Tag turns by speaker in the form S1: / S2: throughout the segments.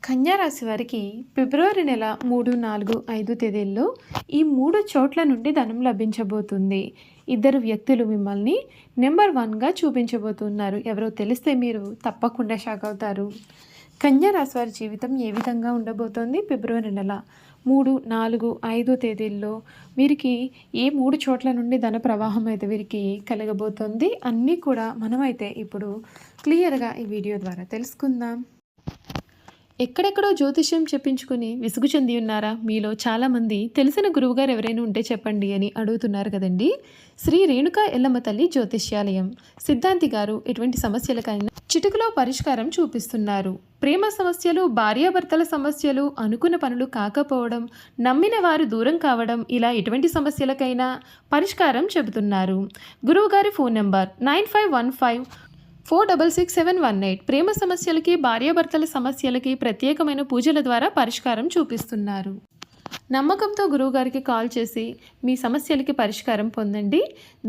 S1: కన్యా రాశి వారికి ఫిబ్రవరి నెల 3, 4, 5 తేదీల్లో ఈ 3 చోట్ల నుండి ధనం లభించబోతుంది. ఇద్దరు వ్యక్తులు మిమ్మల్ని నెంబర్ 1గా చూపించబోతున్నారు. ఎవరో తెలిస్తే మీరు తప్పకుండా షాక్ అవుతారు. కన్యా రాశి వారి జీవితం ఏ విధంగా ఉండబోతోంది? ఫిబ్రవరి నెల 3, 4, 5 తేదీల్లో వీరికి ఏ 3 చోట్ల నుండి ధన ప్రవాహం అయితే వీరికి కలగబోతోంది అన్నీ కూడా మనమైతే ఇప్పుడు క్లియర్గా ఈ వీడియో ద్వారా తెలుసుకుందాం. ఎక్కడెక్కడో జ్యోతిష్యం చెప్పించుకుని విసుగు చెంది ఉన్నారా? మీలో చాలామంది తెలిసిన గురువుగారు ఎవరైనా ఉంటే చెప్పండి అని అడుగుతున్నారు కదండి. శ్రీ రేణుకా ఎల్లమ్మ తల్లి జ్యోతిష్యాలయం సిద్ధాంతి గారు ఎటువంటి సమస్యలకైనా చిటికలో పరిష్కారం చూపిస్తున్నారు. ప్రేమ సమస్యలు, భార్యాభర్తల సమస్యలు, అనుకున్న పనులు కాకపోవడం, నమ్మిన వారు దూరం కావడం, ఇలా ఎటువంటి సమస్యలకైనా పరిష్కారం చెబుతున్నారు. గురువుగారి ఫోన్ నెంబర్ 9515466718. ప్రేమ సమస్యలకి, భార్యాభర్తల సమస్యలకి ప్రత్యేకమైన పూజల ద్వారా పరిష్కారం చూపిస్తున్నారు. నమ్మకంతో గురువుగారికి కాల్ చేసి మీ సమస్యలకి పరిష్కారం పొందండి.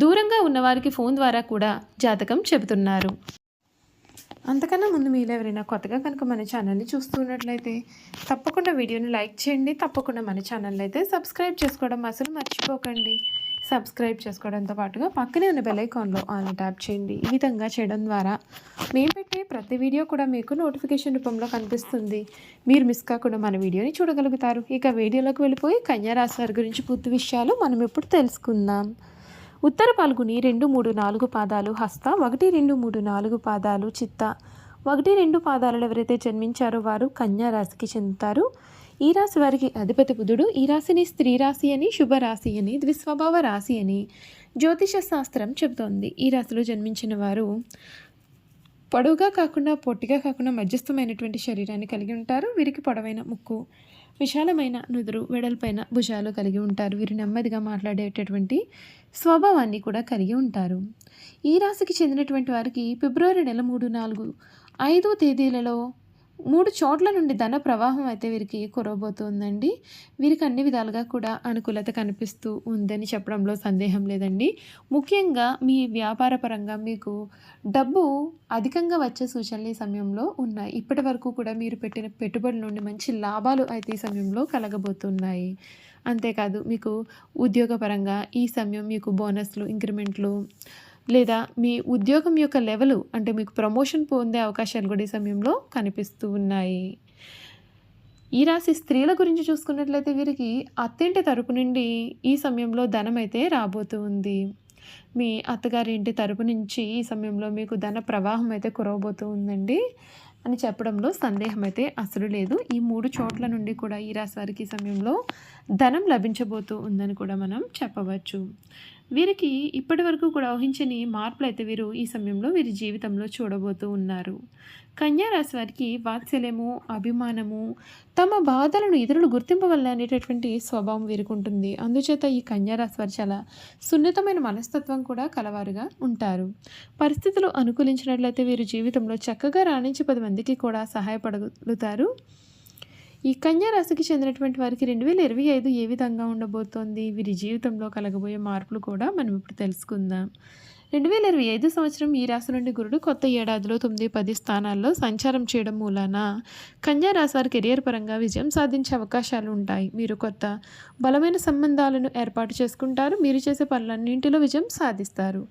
S1: దూరంగా ఉన్నవారికి ఫోన్ ద్వారా కూడా జాతకం చెబుతున్నారు. అంతకన్నా ముందు మీరు ఎవరైనా కొత్తగా కనుక మన ఛానల్ని చూస్తున్నట్లయితే తప్పకుండా వీడియోని లైక్ చేయండి. తప్పకుండా మన ఛానల్ అయితే సబ్స్క్రైబ్ చేసుకోవడం అసలు మర్చిపోకండి. సబ్స్క్రైబ్ చేసుకోవడంతో పాటుగా పక్కనే ఉన్న బెల్ ఐకాన్లో ఆల్ ట్యాప్ చేయండి. ఈ విధంగా చేయడం ద్వారా మేము పెట్టే ప్రతి వీడియో కూడా మీకు నోటిఫికేషన్ రూపంలో కనిపిస్తుంది. మీరు మిస్ కాకుండా మన వీడియోని చూడగలుగుతారు. ఇక వీడియోలోకి వెళ్ళిపోయి కన్యా రాశి వారి గురించి పూర్తి విషయాలు మనం ఇప్పుడు తెలుసుకుందాం. ఉత్తర పాల్గొని 2, 3, 4 పాదాలు, హస్త 1, 2, 3, 4 పాదాలు, చిత్త 1, 2 పాదాలలో ఎవరైతే జన్మించారో వారు కన్యా రాశికి చెందుతారు. ఈ రాశి వారికి అధిపతి బుధుడు. ఈ రాశిని స్త్రీ రాశి అని, శుభరాశి అని, ద్విస్వభావ రాశి అని జ్యోతిష శాస్త్రం చెబుతోంది. ఈ రాశిలో జన్మించిన వారు పొడవుగా కాకుండా పొట్టిగా కాకుండా మధ్యస్థమైనటువంటి శరీరాన్ని కలిగి ఉంటారు. వీరికి పొడవైన ముక్కు, విశాలమైన నుదురు, వెడల్పైన భుజాలు కలిగి ఉంటారు. వీరు నెమ్మదిగా మాట్లాడేటటువంటి స్వభావాన్ని కూడా కలిగి ఉంటారు. ఈ రాశికి చెందినటువంటి వారికి ఫిబ్రవరి నెల 3, 4, 5 తేదీలలో 3 చోట్ల నుండి ధన ప్రవాహం అయితే వీరికి కురవబోతుందండి. వీరికి అన్ని విధాలుగా కూడా అనుకూలత కనిపిస్తూ ఉందని చెప్పడంలో సందేహం లేదండి. ముఖ్యంగా మీ వ్యాపార పరంగా మీకు డబ్బు అధికంగా వచ్చే సూచనలు ఈ సమయంలో ఉన్నాయి. ఇప్పటి వరకు కూడా మీరు పెట్టిన పెట్టుబడుల నుండి మంచి లాభాలు అయితే ఈ సమయంలో కలగబోతున్నాయి. అంతేకాదు మీకు ఉద్యోగపరంగా ఈ సమయం మీకు బోనస్లు, ఇంక్రిమెంట్లు లేదా మీ ఉద్యోగం యొక్క లెవెలు అంటే మీకు ప్రమోషన్ పొందే అవకాశాలు కూడా ఈ సమయంలో కనిపిస్తూ ఉన్నాయి. ఈ రాశి స్త్రీల గురించి చూసుకున్నట్లయితే వీరికి అత్తింటి తరపు నుండి ఈ సమయంలో ధనం అయితే రాబోతూ ఉంది. మీ అత్తగారి ఇంటి తరపు నుంచి ఈ సమయంలో మీకు ధన ప్రవాహం అయితే కురవబోతూ ఉందండి అని చెప్పడంలో సందేహం అయితే అసలు లేదు. ఈ 3 చోట్ల నుండి కూడా ఈ రాశి వారికి ఈ సమయంలో ధనం లభించబోతూ ఉందని కూడా మనం చెప్పవచ్చు. వీరికి ఇప్పటి వరకు కూడా ఊహించని మార్పులు అయితే వీరు ఈ సమయంలో వీరి జీవితంలో చూడబోతూ ఉన్నారు. కన్యా రాశి వారికి వాత్సల్యము, అభిమానము, తమ బాధలను ఇతరులు గుర్తింపవల్ల అనేటటువంటి స్వభావం వీరికి ఉంటుంది. అందుచేత ఈ కన్యా రాశి వారు చాలా సున్నితమైన మనస్తత్వం కూడా కలవారుగా ఉంటారు. పరిస్థితులు అనుకూలించినట్లయితే వీరు జీవితంలో చక్కగా రాణించి 10 మందికి కూడా సహాయపడగలుగుతారు. ఈ కన్యా రాశికి చెందినటువంటి వారికి 2025 ఏ విధంగా ఉండబోతోంది? వీరి జీవితంలో కలగబోయే మార్పులు కూడా మనం ఇప్పుడు తెలుసుకుందాం. 2025 సంవత్సరం ఈ రాశి నుండి గురుడు కొత్త ఏడాదిలో 9, 10 స్థానాల్లో సంచారం చేయడం మూలాన కన్యా రాశి వారి కెరియర్ పరంగా విజయం సాధించే అవకాశాలు ఉంటాయి. మీరు కొత్త బలమైన సంబంధాలను ఏర్పాటు చేసుకుంటారు. మీరు చేసే పనులన్నింటిలో విజయం సాధిస్తారు.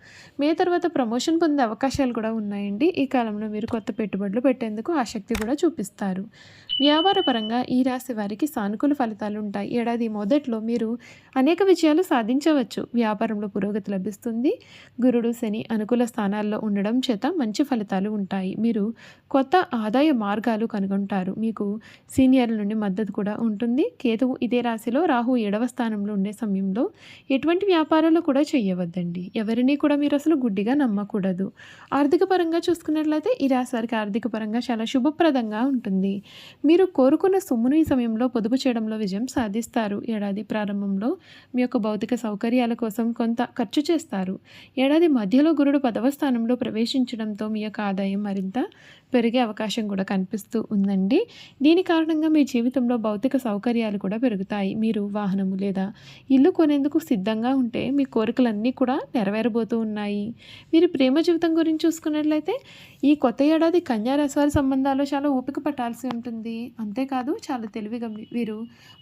S1: మే తర్వాత ప్రమోషన్ పొందే అవకాశాలు కూడా ఉన్నాయండి. ఈ కాలంలో మీరు కొత్త పెట్టుబడులు పెట్టేందుకు ఆసక్తి కూడా చూపిస్తారు. వ్యాపార పరంగా ఈ రాశి వారికి సానుకూల ఫలితాలు ఉంటాయి. ఏడాది మొదట్లో మీరు అనేక విజయాలు సాధించవచ్చు. వ్యాపారంలో పురోగతి లభిస్తుంది. గురుడు, శని అనుకూల స్థానాల్లో ఉండడం చేత మంచి ఫలితాలు ఉంటాయి. మీరు కొత్త ఆదాయ మార్గాలు కనుగొంటారు. మీకు సీనియర్ల నుండి మద్దతు కూడా ఉంటుంది. కేతువు ఇదే రాశిలో, రాహు 7వ స్థానంలో ఉండే సమయంలో ఎటువంటి వ్యాపారాలు కూడా చేయవద్దండి. ఎవరిని కూడా మీరు అసలు గుడ్డిగా నమ్మకూడదు. ఆర్థిక పరంగా చూసుకున్నట్లయితే ఈ రాశి వారికి ఆర్థిక పరంగా చాలా శుభప్రదంగా ఉంటుంది. మీరు కోరుకున్న సొమ్మును ఈ సమయంలో పొదుపు చేయడంలో విజయం సాధిస్తారు. ఏడాది ప్రారంభంలో మీ యొక్క భౌతిక సౌకర్యాల కోసం కొంత ఖర్చు చేస్తారు. ఏడాది మధ్యలో గురుడు 10వ స్థానంలో ప్రవేశించడంతో మీ యొక్క ఆదాయం మరింత పెరిగే అవకాశం కూడా కనిపిస్తూ ఉందండి. దీని కారణంగా మీ జీవితంలో భౌతిక సౌకర్యాలు కూడా పెరుగుతాయి. మీరు వాహనము లేదా ఇల్లు కొనేందుకు సిద్ధంగా ఉంటే మీ కోరికలన్నీ కూడా నెరవేరబోతూ ఉన్నాయి. మీరు ప్రేమ జీవితం గురించి చూసుకున్నట్లయితే ఈ కొత్త ఏడాది కన్యా రాశి వారి సంబంధాల్లో చాలా ఓపిక పట్టాల్సి ఉంటుంది. అంతేకాదు చాలా తెలివిగా వీరు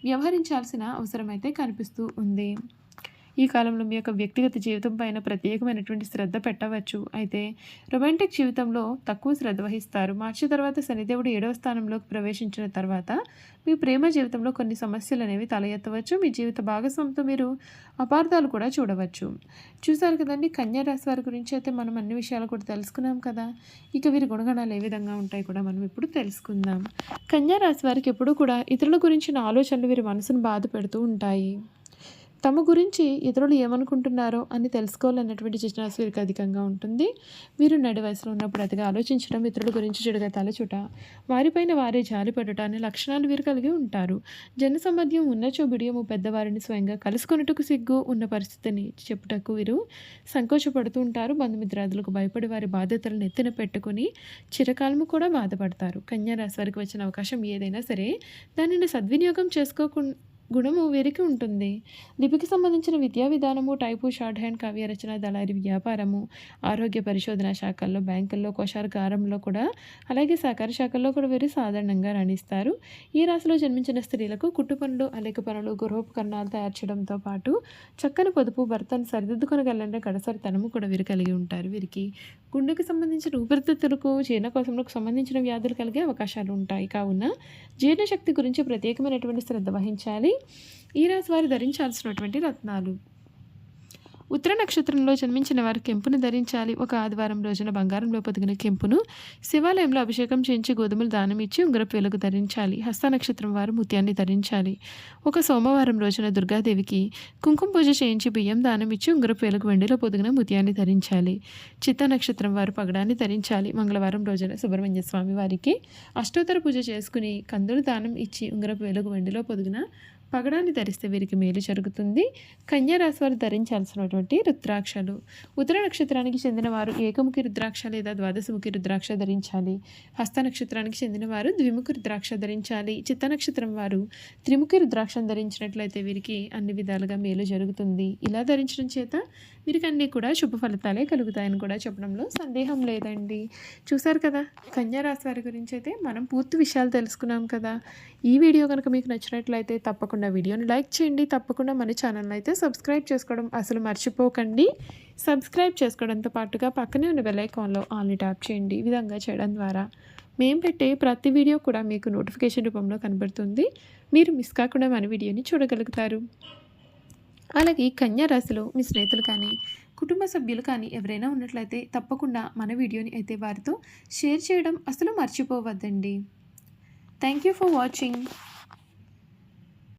S1: వ్యవహరించాల్సిన అవసరం అయితే కనిపిస్తూ ఉంది. ఈ కాలంలో మీ యొక్క వ్యక్తిగత జీవితం పైన ప్రత్యేకమైనటువంటి శ్రద్ధ పెట్టవచ్చు. అయితే రొమాంటిక్ జీవితంలో తక్కువ శ్రద్ధ వహిస్తారు. మార్చి తర్వాత శనిదేవుడు 7వ స్థానంలోకి ప్రవేశించిన తర్వాత మీ ప్రేమ జీవితంలో కొన్ని సమస్యలు అనేవి తల ఎత్తవచ్చు. మీ జీవిత భాగస్వామితో మీరు అపార్థాలు కూడా చూడవచ్చు. చూసారు కదండి, కన్యా రాశి వారి గురించి అయితే మనం అన్ని విషయాలు కూడా తెలుసుకున్నాం కదా. ఇక వీరి గుణగణాలు ఏ విధంగా ఉంటాయి కూడా మనం ఇప్పుడు తెలుసుకుందాం. కన్యా రాశి వారికి ఎప్పుడూ కూడా ఇతరుల గురించిన ఆలోచనలు వీరి మనసును బాధ పెడుతూ ఉంటాయి. తమ గురించి ఇతరులు ఏమనుకుంటున్నారో అని తెలుసుకోవాలన్నటువంటి జిజ్ఞాస వీరికి అధికంగా ఉంటుంది. వీరు నడి వయసులో ఉన్నప్పుడు అతిగా ఆలోచించడం, ఇతరుల గురించి చెడుగా తలచుట, వారిపైన వారే జాలిపడుట అనే లక్షణాలు వీరు కలిగి ఉంటారు. జన సంబంధం ఉన్నచో బిడియము పెద్దవారిని స్వయంగా కలుసుకొనుటకు సిగ్గు ఉన్న పరిస్థితిని చెప్పుటకు వీరు సంకోచపడుతూ ఉంటారు. బంధుమిత్రాదులకు భయపడి వారి బాధ్యతలను ఎత్తిన పెట్టుకుని చిరకాలము కూడా బాధపడతారు. కన్యా రాశి వారికి వచ్చిన అవకాశం ఏదైనా సరే దానిని సద్వినియోగం చేసుకోకుండా గుణము వీరికి ఉంటుంది. లిపికి సంబంధించిన విద్యా విధానము, టైపు, షార్ట్ హ్యాండ్, కావ్య రచన, దళారీ వ్యాపారము, ఆరోగ్య పరిశోధన శాఖల్లో, బ్యాంకుల్లో, కోశాగారంలో కూడా, అలాగే సహకార శాఖల్లో కూడా వీరు సాధారణంగా రాణిస్తారు. ఈ రాశిలో జన్మించిన స్త్రీలకు కుట్టు పనులు, అలేక పనులు, గృహోపకరణాలు తయారు చేయడంతో పాటు చక్కని పొదుపు, భర్తను సరిదిద్దుకొనగలంటే గడసరితనము కూడా వీరు కలిగి ఉంటారు. వీరికి గుండెకు సంబంధించిన ఊపిరితిత్తులకు, జీర్ణకోశంకు సంబంధించిన వ్యాధులు కలిగే అవకాశాలు ఉంటాయి. కావున జీర్ణశక్తి గురించి ప్రత్యేకమైనటువంటి శ్రద్ధ వహించాలి. ఈ రాశి వారు ధరించాల్సినటువంటి రత్నాలు: ఉత్తర నక్షత్రంలో జన్మించిన వారు కెంపును ధరించాలి. ఒక ఆదివారం రోజున బంగారంలో పొదిగిన కెంపును శివాలయంలో అభిషేకం చేయించి గోధుమలు దానం ఇచ్చి ఉంగరపు వేలుకు ధరించాలి. హస్త నక్షత్రం వారు ముత్యాన్ని ధరించాలి. ఒక సోమవారం రోజున దుర్గాదేవికి కుంకుమ పూజ చేయించి బియ్యం దానం ఇచ్చి ఉంగరపు వేలుకు వెండిలో పొదిగిన ముత్యాన్ని ధరించాలి. చిత్త నక్షత్రం వారు పగడాన్ని ధరించాలి. మంగళవారం రోజున సుబ్రహ్మణ్య స్వామి వారికి అష్టోత్తర పూజ చేసుకుని కందులు దానం ఇచ్చి ఉంగరపు వేలుకు వెండిలో పొదిగిన పగడాన్ని ధరిస్తే వీరికి మేలు జరుగుతుంది. కన్యా రాశి వారు ధరించాల్సినటువంటి రుద్రాక్షలు: ఉత్తర నక్షత్రానికి చెందిన వారు ఏకముఖి రుద్రాక్ష లేదా ద్వాదశముఖి రుద్రాక్ష ధరించాలి. హస్త నక్షత్రానికి చెందిన వారు ద్విముఖి రుద్రాక్ష ధరించాలి. చిత్త నక్షత్రం వారు త్రిముఖి రుద్రాక్షను ధరించినట్లయితే వీరికి అన్ని విధాలుగా మేలు జరుగుతుంది. ఇలా ధరించడం చేత వీరికి అన్నీ కూడా శుభ ఫలితాలే కలుగుతాయని కూడా చెప్పడంలో సందేహం లేదండి. చూసారు కదా, కన్యా రాశి వారి గురించి అయితే మనం పూర్తి విషయాలు తెలుసుకున్నాం కదా. ఈ వీడియో కనుక మీకు నచ్చినట్లయితే తప్పకుండా వీడియోని లైక్ చేయండి. తప్పకుండా మన ఛానల్ని అయితే సబ్స్క్రైబ్ చేసుకోవడం అసలు మర్చిపోకండి. సబ్స్క్రైబ్ చేసుకోవడంతో పాటుగా పక్కనే ఉన్న బెల్ ఐకాన్లో ఆల్ని ట్యాప్ చేయండి. ఈ విధంగా చేయడం ద్వారా మేము పెట్టే ప్రతి వీడియో కూడా మీకు నోటిఫికేషన్ రూపంలో కనబడుతుంది. మీరు మిస్ కాకుండా మన వీడియోని చూడగలుగుతారు. అలాగే కన్యా రాశిలో మీ స్నేహితులు కానీ, కుటుంబ సభ్యులు కానీ ఎవరైనా ఉన్నట్లయితే తప్పకుండా మన వీడియోని అయితే వారితో షేర్ చేయడం అసలు మర్చిపోవద్దండి. Thank you for watching.